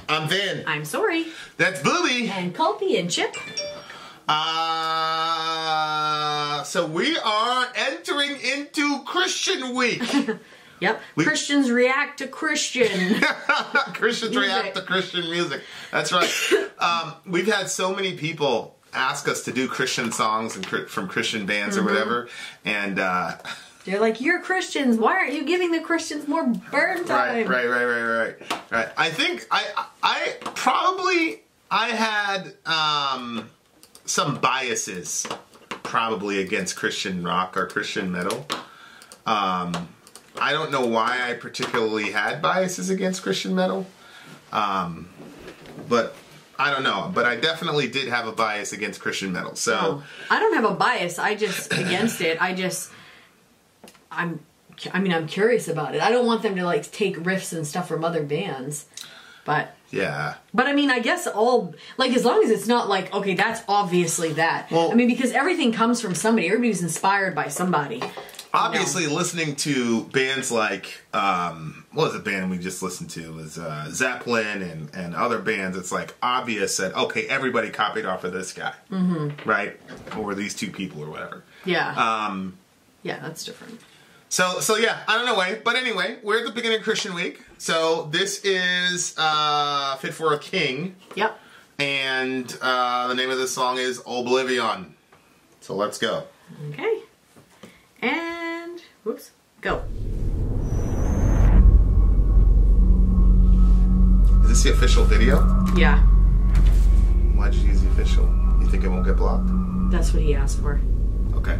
I'm Vin. I'm Sori. That's Booby. And Culpy and Chip. So we are entering into Christian week. Yep. Christians react to Christian. Christians react to Christian music. That's right. We've had so many people ask us to do Christian songs and from Christian bands or whatever, and they're like, "You're Christians. Why aren't you giving the Christians more burn time?" Right. I think I probably had some biases probably against Christian rock or Christian metal. I don't know why I particularly had biases against Christian metal, but I don't know. But I definitely did have a bias against Christian metal. So I don't have a bias. I just against it. I'm curious about it. I don't want them to like take riffs and stuff from other bands, but yeah. But I mean, I guess as long as it's not like, okay, that's obviously that. Well, I mean, because everything comes from somebody. Everybody's inspired by somebody. Obviously, listening to bands like, what was the band we just listened to? It was Zeppelin and other bands. It's like obvious that, okay, everybody copied off of this guy. Mm-hmm. Right? Or these two people or whatever. Yeah. Yeah, that's different. So yeah, I don't know why. But anyway, we're at the beginning of Christian week. So this is Fit for a King. Yep. And the name of the song is Oblivion. So let's go. Okay. And, whoops, go. Is this the official video? Yeah. Why'd you use the official? You think it won't get blocked? That's what he asked for. Okay.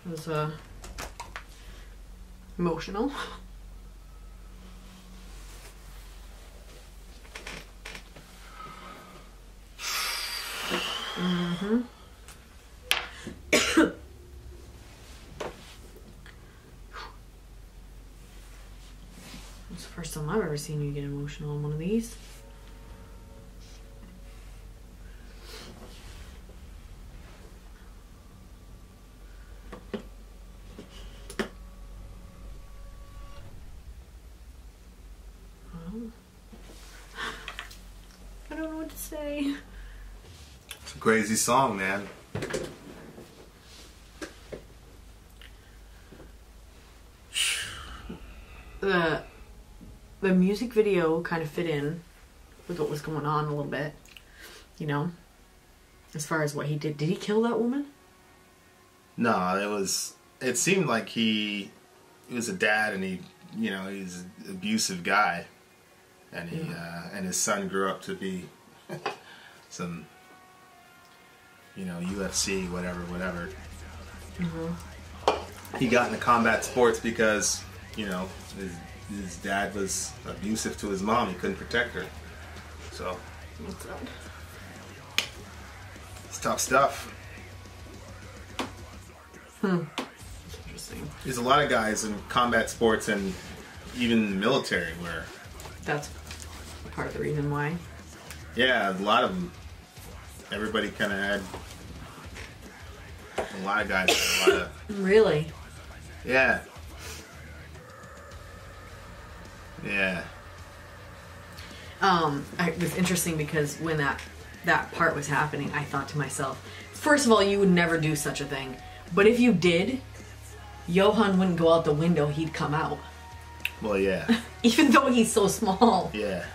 It was emotional. Mm-hmm. It's the first time I've ever seen you get emotional on one of these. I don't know what to say. It's a crazy song, man. The music video kind of fit in with what was going on a little bit, you know, as far as what he did. Did he kill that woman? No, it seemed like he was a dad, and he's an abusive guy, and and his son grew up to be some, UFC, whatever. Mm-hmm. He got into combat sports because, his dad was abusive to his mom. He couldn't protect her. So, it's tough stuff. Interesting. There's a lot of guys in combat sports and even the military where... That's part of the reason why. Yeah, a lot of them. Everybody kind of had... A lot of guys had a lot of... Really? Yeah. Yeah. It was interesting because when that part was happening, I thought to myself, first of all, you would never do such a thing. But if you did, Johan wouldn't go out the window, he'd come out. Well, yeah. Even though he's so small. Yeah.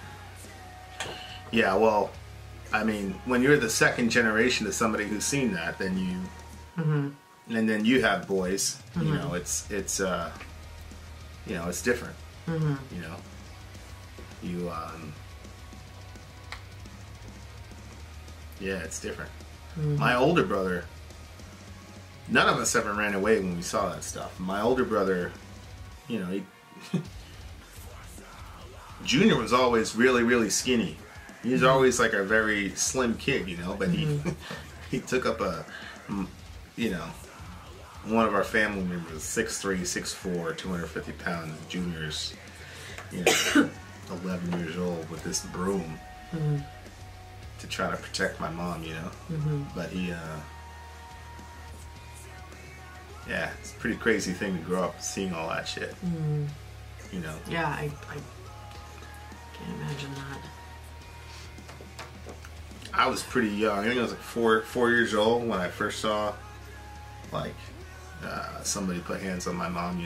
Yeah, well, I mean, when you're the second generation of somebody who's seen that, then you... Mm-hmm. And then you have boys, Mm-hmm. It's different. Mm-hmm. Yeah, it's different. Mm-hmm. My older brother, none of us ever ran away when we saw that stuff. My older brother, he Junior was always really, really skinny. He was always like a very slim kid, but he took up one of our family members, 6'3", 6'4", 250 pounds. Junior's, 11 years old with this broom to try to protect my mom, But he, yeah, it's a pretty crazy thing to grow up seeing all that shit. Yeah, I can't imagine that. I was pretty young. I think I was like four years old when I first saw, like, somebody put hands on my mom,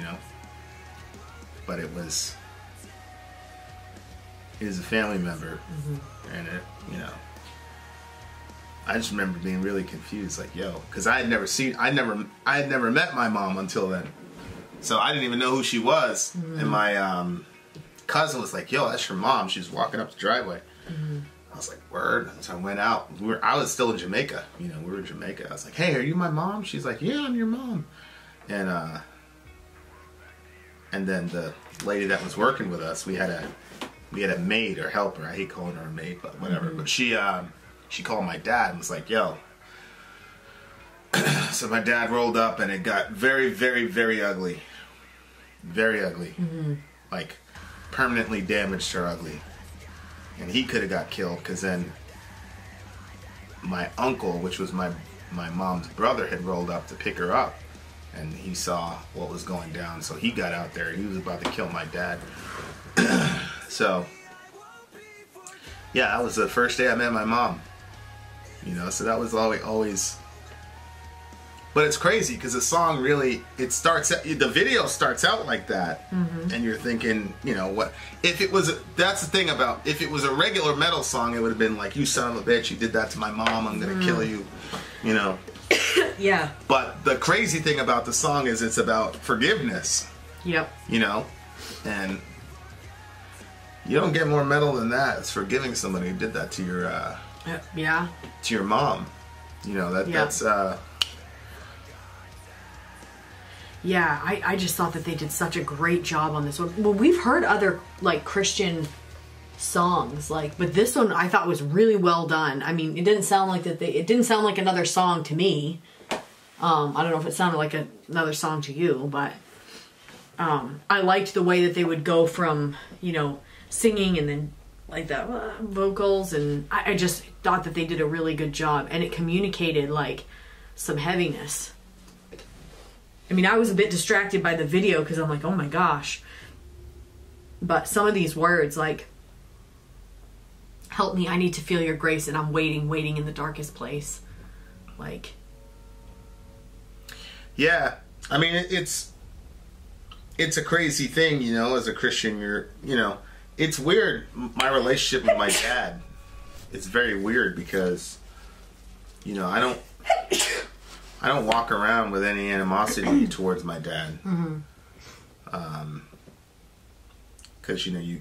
But it was a family member, and it, I just remember being really confused, like, yo, because I had never met my mom until then, so I didn't even know who she was, and my cousin was like, yo, that's your mom. She was walking up the driveway. I was like, word. So I went out. I was still in Jamaica. We were in Jamaica. I was like, hey, are you my mom? She's like, yeah, I'm your mom. And then the lady that was working with us, we had a maid or helper. I hate calling her a maid, but whatever. But she called my dad and was like, yo. So my dad rolled up and it got very, very, very ugly. Very ugly. Like, permanently damaged or ugly. And he could have got killed because then my uncle, which was my mom's brother, had rolled up to pick her up, and he saw what was going down, so he got out there. He was about to kill my dad. So yeah, that was the first day I met my mom, so that was always. But it's crazy because the song really, the video starts out like that, and you're thinking, what if it was? That's the thing about, if it was a regular metal song, it would have been like, you son of a bitch, you did that to my mom, I'm gonna kill you, Yeah. But the crazy thing about the song is it's about forgiveness. Yep. And you don't get more metal than that. It's forgiving somebody who did that to your to your mom. That's Yeah, I just thought that they did such a great job on this one. Well, we've heard other, like, Christian songs, like, but this one I thought was really well done. I mean, it didn't sound like it didn't sound like another song to me. I don't know if it sounded like another song to you, but I liked the way that they would go from, you know, singing and then like the vocals, and I just thought that they did a really good job, and it communicated like some heaviness. I mean, I was a bit distracted by the video because I'm like, oh my gosh. But some of these words, like, help me, I need to feel your grace, and I'm waiting in the darkest place. Like, yeah, I mean, it's a crazy thing, you know, as a Christian, you know, it's weird, my relationship with my dad. It's very weird because, you know, I don't walk around with any animosity towards my dad. Because, you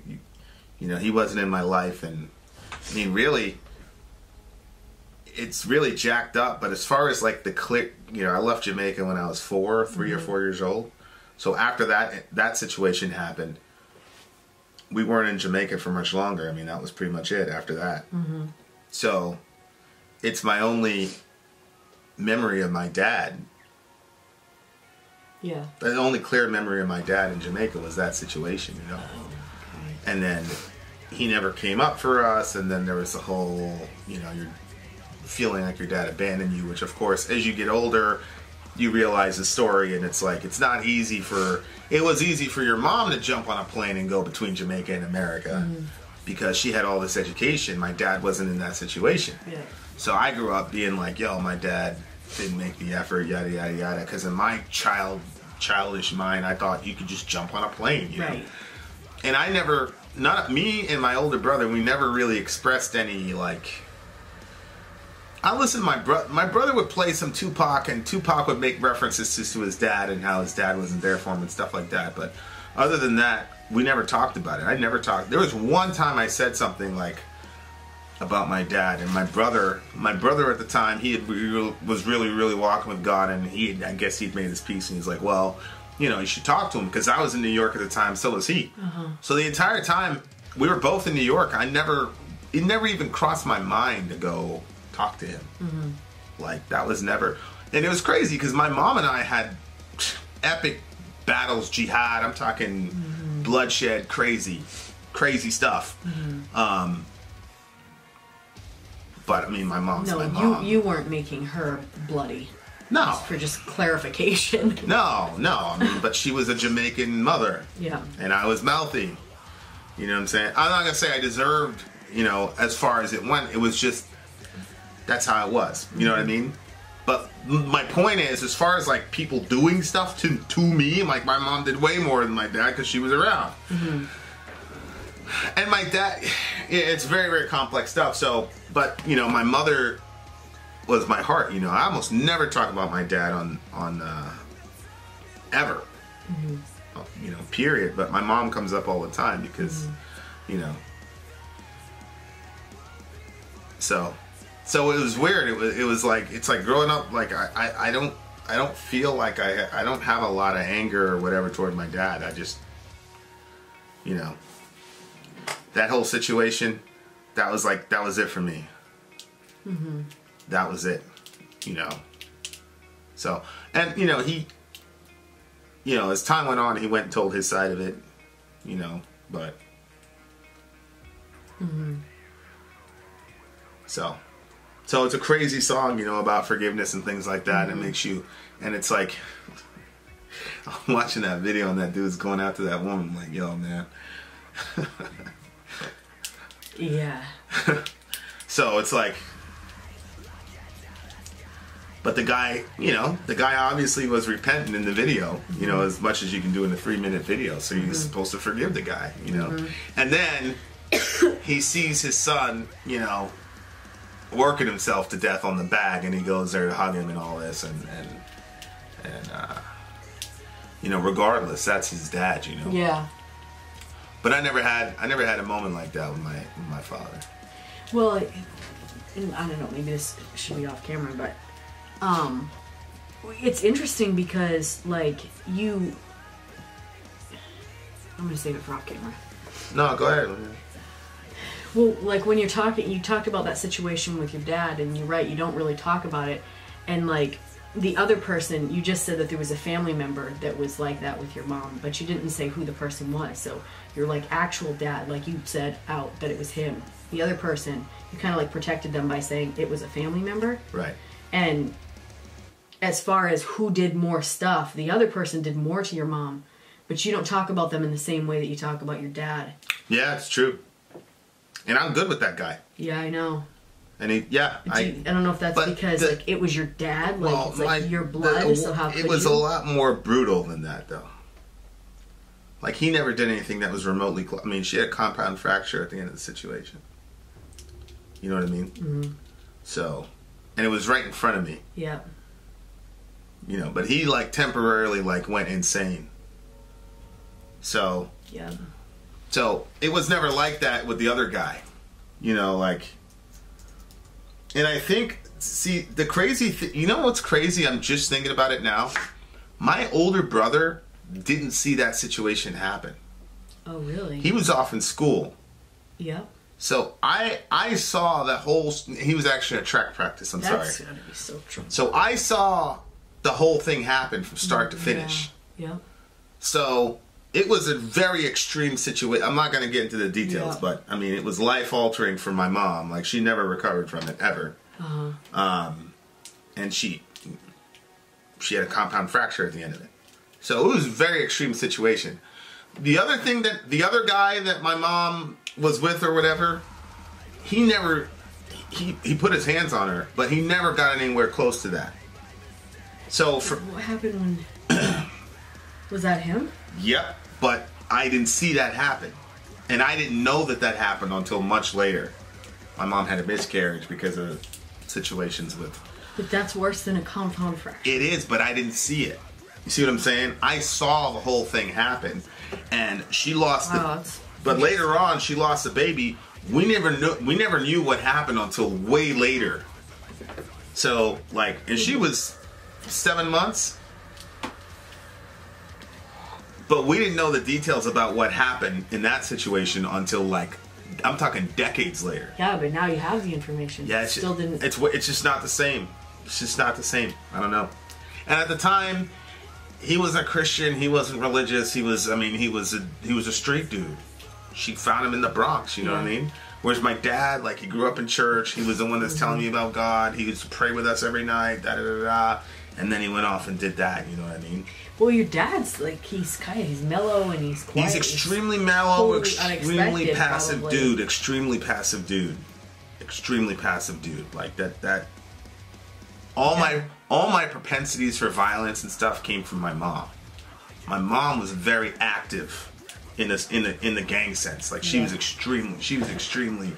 know, he wasn't in my life, and I mean, really, it's really jacked up. But as far as like the click, you know, I left Jamaica when I was 3 or 4 years old. So after that situation happened, we weren't in Jamaica for much longer. I mean, that was pretty much it after that. So it's my only memory of my dad. yeah. The only clear memory of my dad in Jamaica was that situation, you know. And then he never came up for us, and then there was the whole, you know, you're feeling like your dad abandoned you, which of course, as you get older, you realize the story, and it's like, it's not easy for, it was easy for your mom to jump on a plane and go between Jamaica and America because she had all this education. My dad wasn't in that situation. Yeah. So I grew up being like, yo, my dad didn't make the effort, yada, yada, yada. Because in my childish mind, I thought you could just jump on a plane, you know? And I never, not me and my older brother, we never really expressed any, like, I listened to my brother would play some Tupac, and Tupac would make references to his dad and how his dad wasn't there for him and stuff like that. But other than that, we never talked about it. I never talked. There was one time I said something like about my dad, and my brother at the time, was really walking with God, and I guess he'd made his peace, and he's like, well, you know, you should talk to him, because I was in New York at the time, so was he. So the entire time we were both in New York, it never even crossed my mind to go talk to him. Like, that was never, and it was crazy because my mom and I had epic battles, jihad, I'm talking bloodshed, crazy stuff. But I mean, my mom's my mom. You weren't making her bloody. No. For just clarification. No, I mean, but she was a Jamaican mother. Yeah. And I was mouthy. You know what I'm saying? I'm not gonna say I deserved, you know, as far as it went. It was just, that's how it was. You know what I mean? But my point is, as far as like people doing stuff to me, like my mom did way more than my dad because she was around. And my dad, it's very, very complex stuff. So, but you know, my mother was my heart. You know, I almost never talk about my dad on ever. You know, period. But my mom comes up all the time because, you know. So it was weird. It was like, it's like growing up. Like I don't feel like I don't have a lot of anger or whatever toward my dad. I just, you know, that whole situation, that was it for me. That was it, you know. So, and you know, he, you know, as time went on, he went and told his side of it, you know, but so it's a crazy song, you know, about forgiveness and things like that. And it makes you, and it's like, I'm watching that video and that dude's going after that woman. I'm like, yo, man. Yeah. So it's like, but the guy, you know, obviously was repentant in the video, you know, as much as you can do in a 3-minute video. So you're supposed to forgive the guy, you know. And then he sees his son, you know, working himself to death on the bag, and he goes there to hug him and all this, and you know, regardless, that's his dad, you know. Yeah. But I never had a moment like that with my father. Well, and I don't know, maybe this should be off camera, but it's interesting because, like, I'm gonna save it for off camera. No, go ahead. Well, like, when you talked about that situation with your dad, and you're right, you don't really talk about it. And, like, the other person, you just said that there was a family member that was like that with your mom, but you didn't say who the person was. So your, like, actual dad, like you said out that it was him. The other person, you kind of, like, protected them by saying it was a family member. Right. And as far as who did more stuff, the other person did more to your mom, but you don't talk about them in the same way that you talk about your dad. Yeah, it's true. And I'm good with that guy. Yeah, I know. And I don't know if that's because like it was your dad, like, well, it's like your blood. So how could it was you? a lot more brutal than that, though. Like, he never did anything that was remotely I mean, she had a compound fracture at the end of the situation. You know what I mean? Mm-hmm. So, and it was right in front of me. Yeah. You know, but he, like, temporarily, like, went insane. So. Yeah. So it was never like that with the other guy. You know, like. And I think, see, the crazy thing, you know what's crazy? I'm just thinking about it now. My older brother didn't see that situation happen. Oh, really? He was off in school. Yep. So I saw that whole, he was actually at track practice, I'm sorry. That's gotta be so true. So I saw the whole thing happen from start to finish. Yeah. Yep. So it was a very extreme situation. I'm not going to get into the details, but I mean, it was life-altering for my mom. Like, she never recovered from it, ever. Uh-huh. And she had a compound fracture at the end of it. So it was a very extreme situation. The other thing that, the other guy that my mom was with or whatever, he put his hands on her, but he never got anywhere close to that. So what happened when, was that him? Yep, but I didn't see that happen. And I didn't know that that happened until much later. My mom had a miscarriage because of situations with... But that's worse than a compound fracture. It is, but I didn't see it. You see what I'm saying? I saw the whole thing happen, and she lost But later on, she lost the baby. We never knew what happened until way later. So, like, and she was 7 months. But we didn't know the details about what happened in that situation until, like, I'm talking decades later. Yeah, but now you have the information. Yeah, it's just not the same. It's just not the same. I don't know. And at the time, he wasn't Christian. He wasn't religious. He was a street dude. She found him in the Bronx. You know what I mean? Whereas my dad, like, he grew up in church. He was the one that's telling me about God. He used to pray with us every night. Da da da da. And then he went off and did that. You know what I mean? Well, your dad's like he's mellow and he's quiet. He's extremely mellow, totally extremely passive probably. dude. Extremely passive dude. Extremely passive dude. Like that. All my propensities for violence and stuff came from my mom. My mom was very active in the gang sense. Like, she was extremely.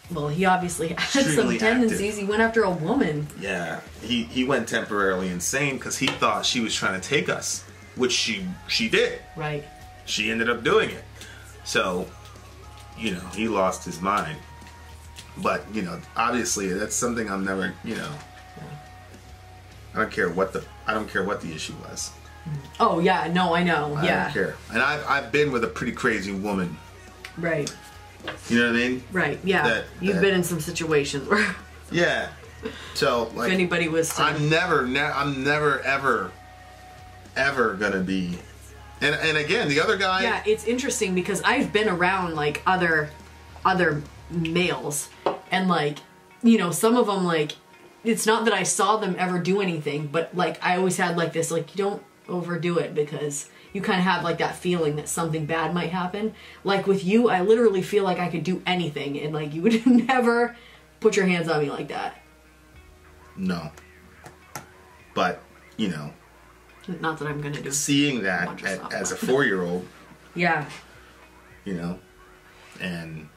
Well, he obviously had some tendencies. Active. He went after a woman. Yeah, he went temporarily insane because he thought she was trying to take us, which she did. Right. She ended up doing it. So, you know, he lost his mind. But, you know, obviously that's something I'm never, you know. I don't care what the issue was. Oh yeah, no, I know. I don't care. And I've been with a pretty crazy woman. Right. You know what I mean? Right. Yeah. You've been in some situations where. Yeah. So, like, if anybody was to... I'm never ever gonna be. And again, the other guy. Yeah, it's interesting because I've been around, like, other males, and, like, you know, some of them, like, it's not that I saw them ever do anything, but, like, I always had, like, this, like, you don't overdo it because you kind of have, like, that feeling that something bad might happen. Like, with you, I literally feel like I could do anything, and, like, you would never put your hands on me like that. No. But, you know. Not that I'm gonna do. Seeing that as a 4-year-old. Yeah. You know. And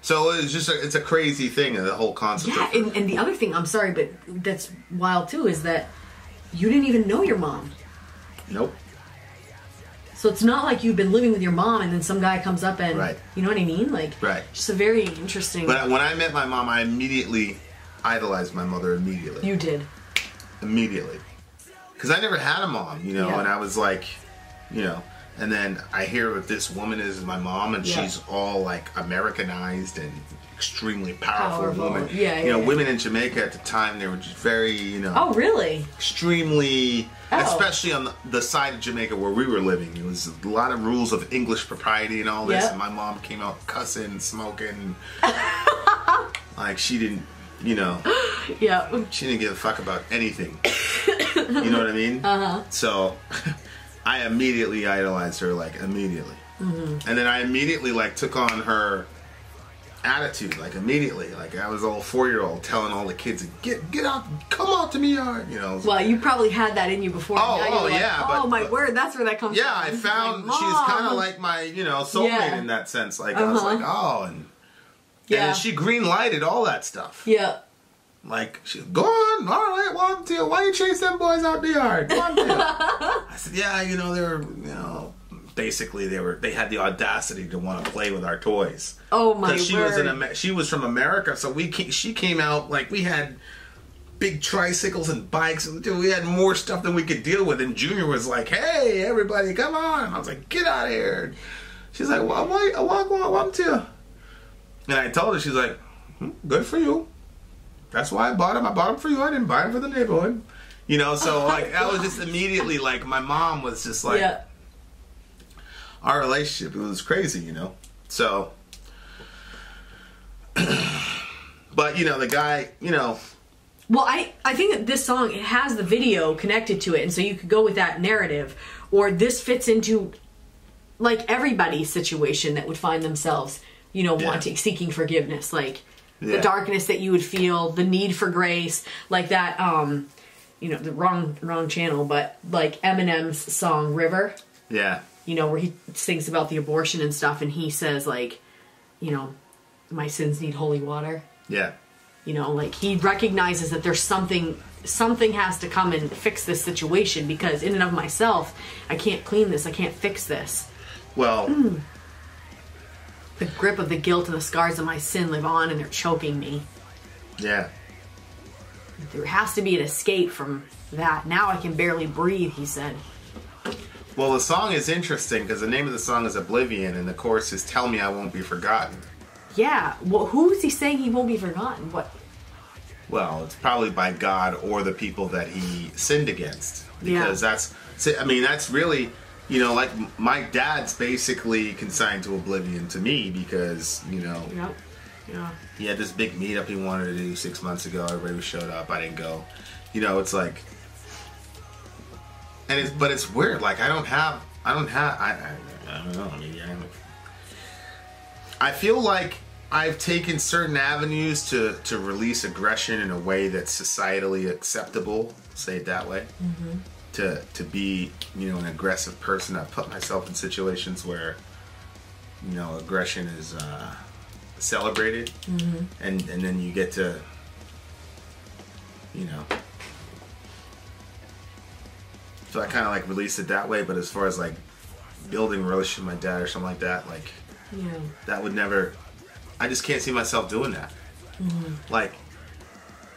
so it's just it's a crazy thing, the whole concept. Yeah, and the other thing, I'm sorry, but that's wild too, is that you didn't even know your mom. Nope. So it's not like you've been living with your mom and then some guy comes up and, right. You know what I mean? Like, right. Just a very interesting... But when I met my mom, I immediately idolized my mother immediately. You did. immediately. Because I never had a mom, you know, and I was like, you know, and then I hear that this woman is my mom, and she's all like Americanized and extremely powerful woman. You know, women in Jamaica at the time, they were just very, you know. Oh, really? Extremely, especially on the side of Jamaica where we were living. It was a lot of rules of English propriety and all this, and my mom came out cussing, smoking. Like, she didn't, you know. She didn't give a fuck about anything. You know what I mean? So, I immediately idolized her, like, immediately. And then I immediately, like, took on her attitude, like, immediately. Like, I was a little 4-year-old telling all the kids, get out, come out to me yard, you know. Well, you probably had that in you before. Oh, my word, that's where that comes from. Yeah, I found, like, she's kind of like my, you know, soulmate in that sense. Like, I was like, oh, and she green-lighted all that stuff. Like, she go on, all right, well, why you chase them boys out the yard? I said, yeah, you know, they were, you know, basically they had the audacity to want to play with our toys. Oh my word! She was from America, so she came out, like, we had big tricycles and bikes, and dude, we had more stuff than we could deal with. And Junior was like, "Hey, everybody, come on!" I was like, "Get out of here!" She's like, "Well, I want to." And I told her, she's like, "Good for you. That's why I bought them. I bought them for you. I didn't buy them for the neighborhood." You know, so like that was just immediately like my mom was just like our relationship. It was crazy, you know. So, but you know, the guy, you know. Well, I think that this song, it has the video connected to it, and so you could go with that narrative, or this fits into like everybody's situation that would find themselves, you know, seeking forgiveness, like. The darkness that you would feel, the need for grace, like that, you know, the wrong channel, but like Eminem's song River. Yeah. You know, where he sings about the abortion and stuff, and he says like, you know, my sins need holy water. Yeah. You know, like he recognizes that there's something has to come and fix this situation, because in and of myself, I can't clean this, I can't fix this. Well... The grip of the guilt and the scars of my sin live on, and they're choking me. Yeah. There has to be an escape from that. Now I can barely breathe, he said. Well, the song is interesting because the name of the song is Oblivion, and the chorus is Tell Me I Won't Be Forgotten. Yeah. Well, who is he saying he won't be forgotten? What? Well, it's probably by God or the people that he sinned against. Because that's really... You know, like, my dad's basically consigned to oblivion to me because, you know, he had this big meetup he wanted to do 6 months ago. Everybody showed up. I didn't go. You know, it's like, but it's weird. Like, I don't know. I mean, I feel like I've taken certain avenues to release aggression in a way that's societally acceptable. Say it that way. Mm-hmm. To be, you know, an aggressive person. I've put myself in situations where, you know, aggression is celebrated, and then you get to, you know. So I kind of like release it that way. But as far as like building a relationship with my dad or something like that, like that would never. I just can't see myself doing that. Like,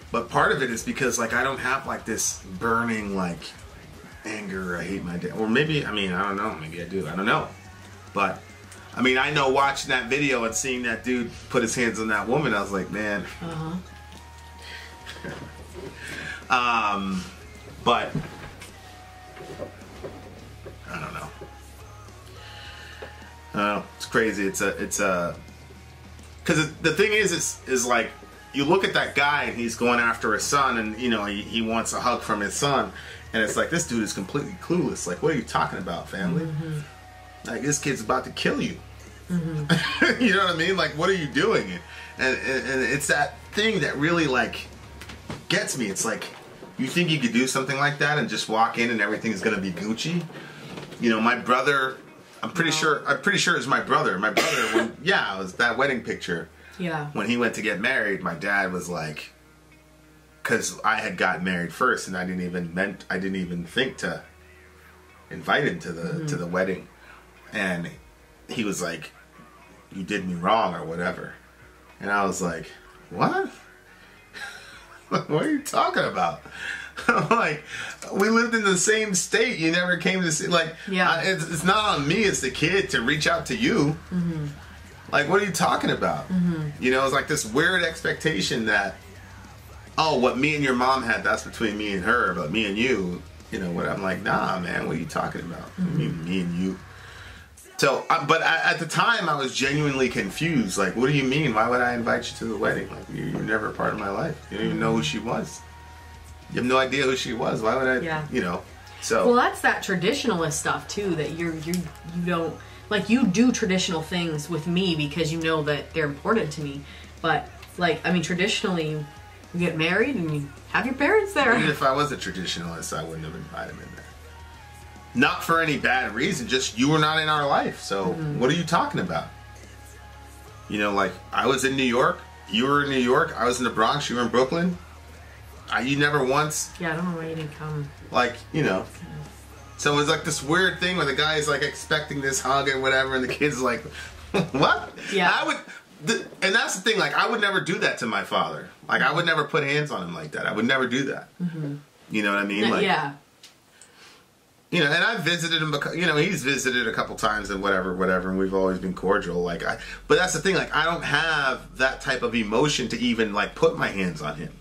but part of it is because like I don't have like this burning like. Anger, I hate my dad. Or maybe, I mean, I don't know. Maybe I do. I don't know. But, I mean, I know watching that video and seeing that dude put his hands on that woman, I was like, man. But, I don't know. It's crazy. It's a, because the thing is like, you look at that guy and he's going after his son and, you know, he wants a hug from his son. And it's like, this dude is completely clueless. Like, what are you talking about, family? Like, this kid's about to kill you. You know what I mean? Like, what are you doing? And it's that thing that really, like, gets me. It's like, you think you could do something like that and just walk in and everything's going to be Gucci? You know, my brother, I'm pretty sure it's my brother. My brother, it was that wedding picture. Yeah. When he went to get married, my dad was like, because I had gotten married first, and I didn't even think to invite him to the wedding, and he was like, "You did me wrong" or whatever, and I was like, "What? What are you talking about?" I'm like, we lived in the same state. You never came to see. Like, Yeah. It's not on me as the kid to reach out to you. Mm-hmm. Like, what are you talking about? Mm-hmm. You know, it's like this weird expectation that, oh, what me and your mom had, that's between me and her, but me and you, you know, what I'm like, nah, man, what are you talking about? Mm-hmm. Me and you. So, but at the time, I was genuinely confused. Like, what do you mean? Why would I invite you to the wedding? Like, you're never a part of my life. You don't even know who she was. You have no idea who she was. Why would I? Yeah. You know. So. Well, that's that traditionalist stuff too. That you don't like. You do traditional things with me because you know that they're important to me. But like, I mean, traditionally, you get married and you have your parents there. Even if I was a traditionalist, I wouldn't have invited him in there. Not for any bad reason, just you were not in our life. So what are you talking about? You know, like, I was in New York, you were in New York, I was in the Bronx, you were in Brooklyn. You never once... Yeah, I don't know why you didn't come. Like, you know. So it was like this weird thing where the guy is like expecting this hug and whatever, and the kid's like, what? Yeah. And that's the thing, like, I would never do that to my father. Like, I would never put hands on him like that. I would never do that. Mm-hmm. You know what I mean? Like, yeah. You know, and I've visited him because, you know, he's visited a couple times and whatever, and we've always been cordial. Like, but that's the thing, like, I don't have that type of emotion to even, like, put my hands on him.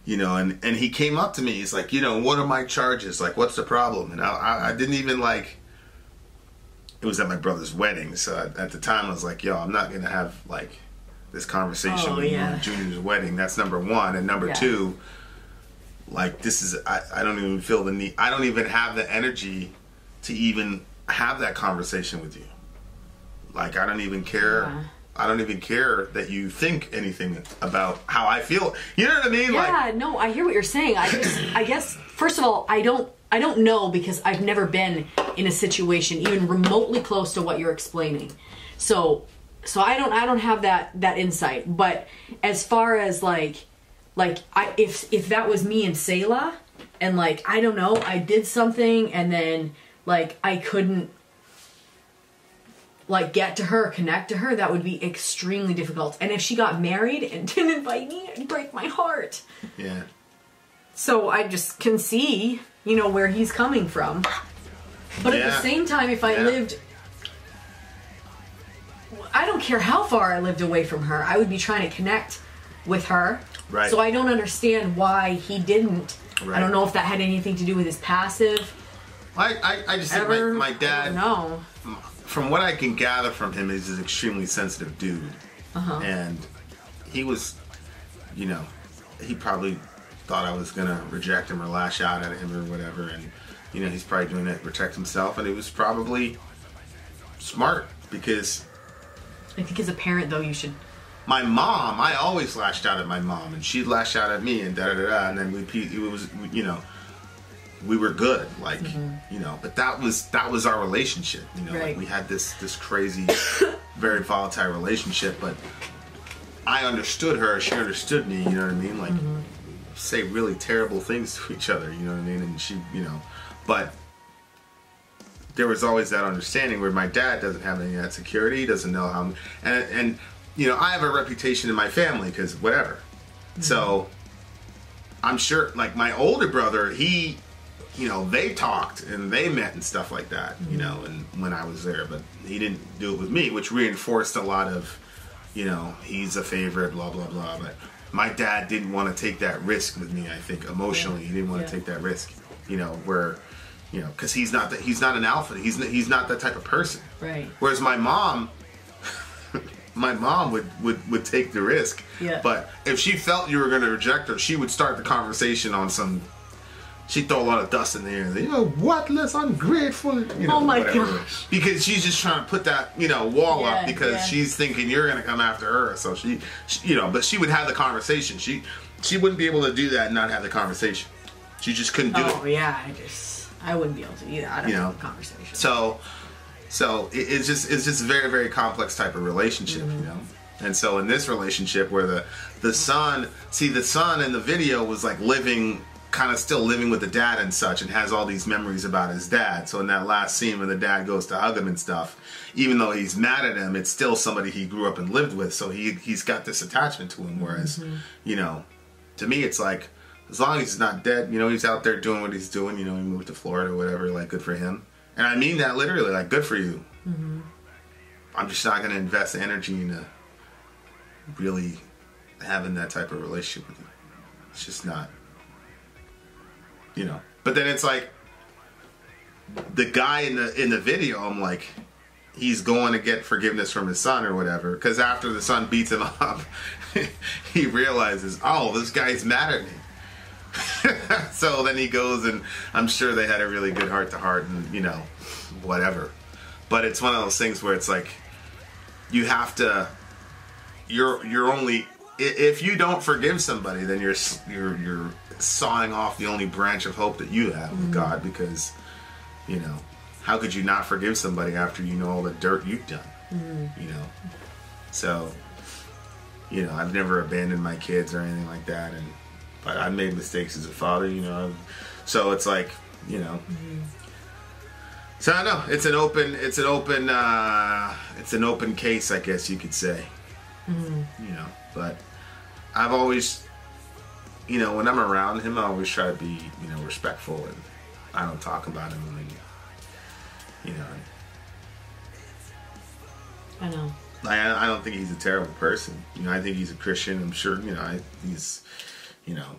You know, and he came up to me, he's like, you know, what are my charges? Like, what's the problem? And I didn't even, like, it was at my brother's wedding, so at the time I was like, yo, I'm not going to have, like, this conversation with you at Junior's wedding. That's number one. And number two, like, this is, I don't even feel the need, I don't even have the energy to even have that conversation with you. Like, I don't even care. Yeah. I don't even care that you think anything about how I feel. You know what I mean? Yeah, like, no, I hear what you're saying. I guess, first of all, I don't know because I've never been in a situation even remotely close to what you're explaining. So I don't have that insight. But as far as if that was me and Selah, and like, I don't know, I did something and then like I couldn't like get to her, connect to her, that would be extremely difficult. And if she got married and didn't invite me, it'd break my heart. Yeah. So I just can see, you know, where he's coming from. But at the same time, if I lived, I don't care how far I lived away from her, I would be trying to connect with her. Right. So I don't understand why he didn't. Right. I don't know if that had anything to do with his passive. I just think my dad, I don't know. From what I can gather from him, he's an extremely sensitive dude. Uh-huh. And he was, you know, he probably thought I was going to reject him or lash out at him or whatever. And, you know, he's probably doing that to protect himself. And it was probably smart because... I think as a parent, though, you should... My mom, I always lashed out at my mom. And she'd lash out at me and da-da-da-da. And then it was, you know... We were good, like, you know, but that was our relationship, you know, like we had this crazy, very volatile relationship, but I understood her, she understood me, you know what I mean, like, say really terrible things to each other, you know what I mean, and she, you know, but there was always that understanding where my dad doesn't have any of that security, doesn't know how, and you know, I have a reputation in my family, because whatever, so, I'm sure, like, my older brother, he... You know, they talked and they met and stuff like that, you know, and when I was there, but he didn't do it with me, which reinforced a lot of, you know, he's a favorite, blah, blah, blah. But my dad didn't want to take that risk with me, I think, emotionally. He didn't want to take that risk, you know, where, you know, because he's not an alpha. He's not that type of person. Right. Whereas my mom would take the risk. Yeah. But if she felt you were going to reject her, she would start the conversation on some... She'd throw a lot of dust in the air. You know, worthless, ungrateful. You know, oh my whatever. gosh! Because she's just trying to put that, you know, wall up because she's thinking you're going to come after her. So she, you know, but she would have the conversation. She wouldn't be able to do that and not have the conversation. She just couldn't do it. Oh yeah, I wouldn't be able to either. I don't have the conversation. So it's just a very, very complex type of relationship, you know. And so in this relationship where the son in the video was like kind of still living with the dad and such, and has all these memories about his dad. So in that last scene when the dad goes to hug him and stuff, even though he's mad at him, it's still somebody he grew up and lived with. So he's got this attachment to him. Whereas, you know, to me, it's like as long as he's not dead, you know, he's out there doing what he's doing. You know, he moved to Florida or whatever. Like, good for him. And I mean that literally. Like, good for you. Mm-hmm. I'm just not going to invest energy into really having that type of relationship with you. It's just not, you know. But then it's like the guy in the video. I'm like, he's going to get forgiveness from his son or whatever. Because after the son beats him up, he realizes, oh, this guy's mad at me. So then he goes, and I'm sure they had a really good heart to heart, and you know, whatever. But it's one of those things where it's like, you have to. You're only, if you don't forgive somebody, then you're sawing off the only branch of hope that you have with God, because, you know, how could you not forgive somebody after you know all the dirt you've done? You know, so, you know, I've never abandoned my kids or anything like that, but I made mistakes as a father, you know, so it's like, you know. So I don't know. It's an open case, I guess you could say. You know, but I've always, you know, when I'm around him, I always try to be, you know, respectful, and I don't talk about him, and, you know. I know. I don't think he's a terrible person. You know, I think he's a Christian. I'm sure, you know, he's, you know.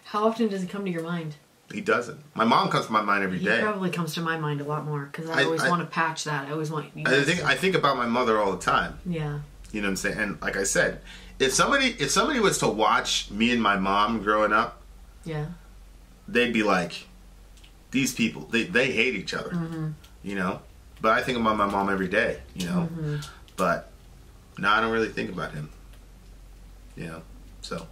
How often does he come to your mind? He doesn't. My mom comes to my mind every day. He probably comes to my mind a lot more, because I always want to patch that. I always want. I think about my mother all the time. Yeah. You know what I'm saying? And like I said, if somebody was to watch me and my mom growing up, yeah, they'd be like, these people, they hate each other. You know? But I think about my mom every day, you know? But no, I don't really think about him. You know? So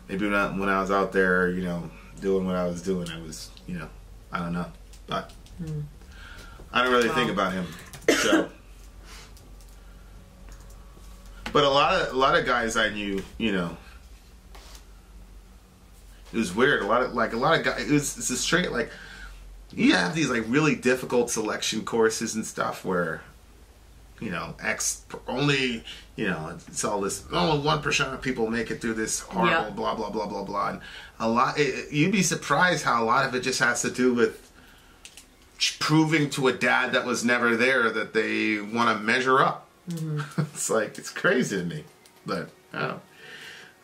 maybe when I was out there, you know, doing what I was doing, I was, you know, I don't know, but I don't really think about him. So, but a lot of guys I knew, you know, it was weird. A lot of guys. It's a straight, like, you have these like really difficult selection courses and stuff where, you know, only, you know, it's all this, only 1% of people make it through this horrible blah blah blah blah blah, and a lot, you'd be surprised how a lot of it just has to do with proving to a dad that was never there that they want to measure up. It's like, it's crazy to me, but I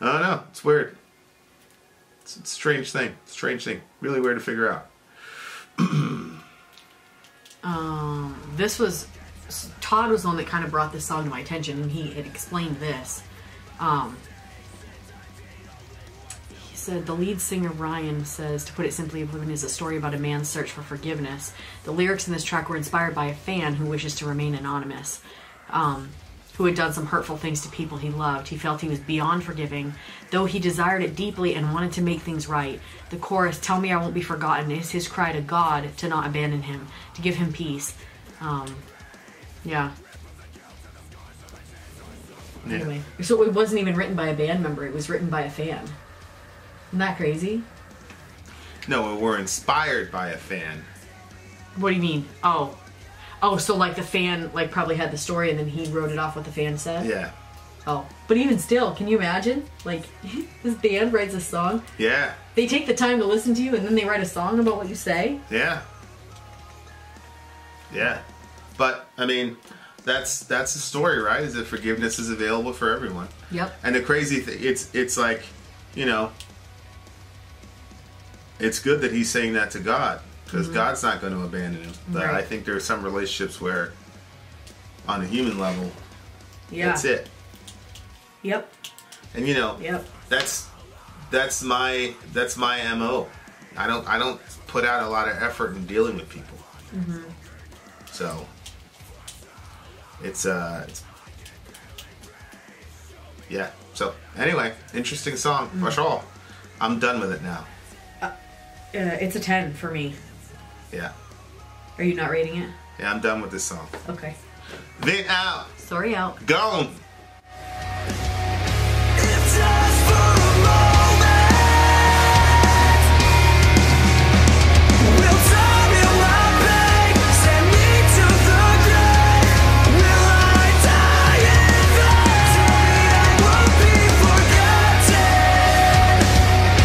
don't know, it's weird. It's a strange thing, really weird to figure out. Todd was the one that kind of brought this song to my attention, and he had explained this. He said, the lead singer Ryan says, to put it simply, Oblivion is a story about a man's search for forgiveness. The lyrics in this track were inspired by a fan who wishes to remain anonymous, who had done some hurtful things to people he loved. He felt he was beyond forgiving, though he desired it deeply and wanted to make things right. The chorus, "Tell me I won't be forgotten," is his cry to God to not abandon him, to give him peace. Yeah. Anyway, so it wasn't even written by a band member, it was written by a fan. Isn't that crazy? No, we're inspired by a fan. What do you mean? Oh, so like the fan like probably had the story and then he wrote it off what the fan said? Yeah. Oh, but even still, can you imagine? Like, this band writes a song. Yeah. They take the time to listen to you and then they write a song about what you say? Yeah. Yeah. But, I mean, that's the story, right? Is that forgiveness is available for everyone. Yep. And the crazy thing, it's like, you know, it's good that he's saying that to God, because God's not going to abandon him. But I think there are some relationships where, on a human level, that's it. Yep. And you know, that's my MO. I don't put out a lot of effort in dealing with people. So it's yeah. So anyway, interesting song for sure. I'm done with it now. It's a 10 for me. Yeah. Are you not rating it? Yeah, I'm done with this song. Okay. Vin out. Sori out. Gone.